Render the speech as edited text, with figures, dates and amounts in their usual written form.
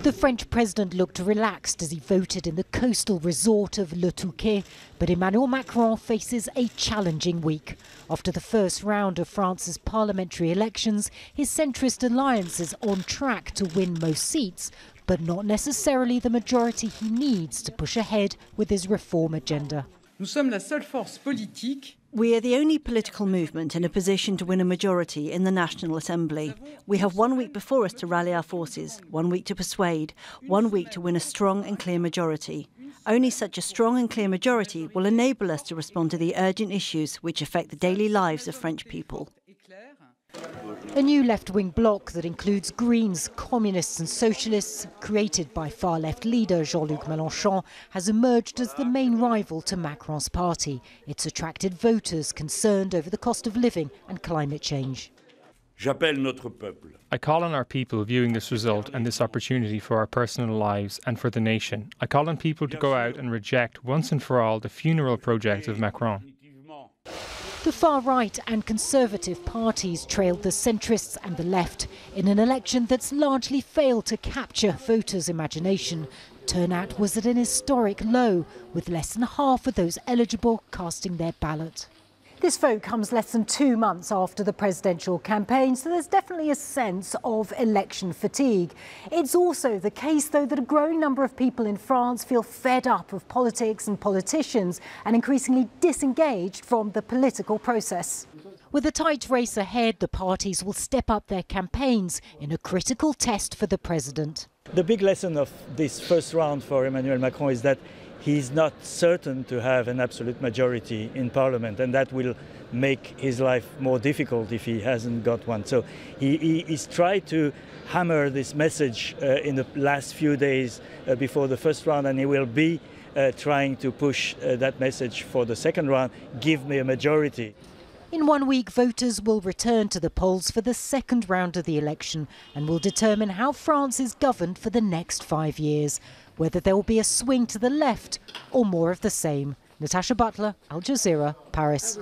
The French president looked relaxed as he voted in the coastal resort of Le Touquet, but Emmanuel Macron faces a challenging week. After the first round of France's parliamentary elections, his centrist alliance is on track to win most seats, but not necessarily the majority he needs to push ahead with his reform agenda. We are the only political movement in a position to win a majority in the National Assembly. We have 1 week before us to rally our forces, 1 week to persuade, 1 week to win a strong and clear majority. Only such a strong and clear majority will enable us to respond to the urgent issues which affect the daily lives of French people. A new left-wing bloc that includes Greens, Communists and Socialists, created by far-left leader Jean-Luc Mélenchon, has emerged as the main rival to Macron's party. It's attracted voters concerned over the cost of living and climate change. I call on our people viewing this result and this opportunity for our personal lives and for the nation. I call on people to go out and reject once and for all the funeral project of Macron. The far-right and conservative parties trailed the centrists and the left in an election that's largely failed to capture voters' imagination. Turnout was at an historic low, with less than half of those eligible casting their ballot. This vote comes less than 2 months after the presidential campaign, so there's definitely a sense of election fatigue. It's also the case, though, that a growing number of people in France feel fed up of politics and politicians and increasingly disengaged from the political process. With a tight race ahead, the parties will step up their campaigns in a critical test for the president. The big lesson of this first round for Emmanuel Macron is that he's not certain to have an absolute majority in parliament, and that will make his life more difficult if he hasn't got one. So he's tried to hammer this message in the last few days before the first round, and he will be trying to push that message for the second round: give me a majority. In 1 week, voters will return to the polls for the second round of the election and will determine how France is governed for the next 5 years, whether there will be a swing to the left or more of the same. Natacha, Butler, Al Jazeera, Paris.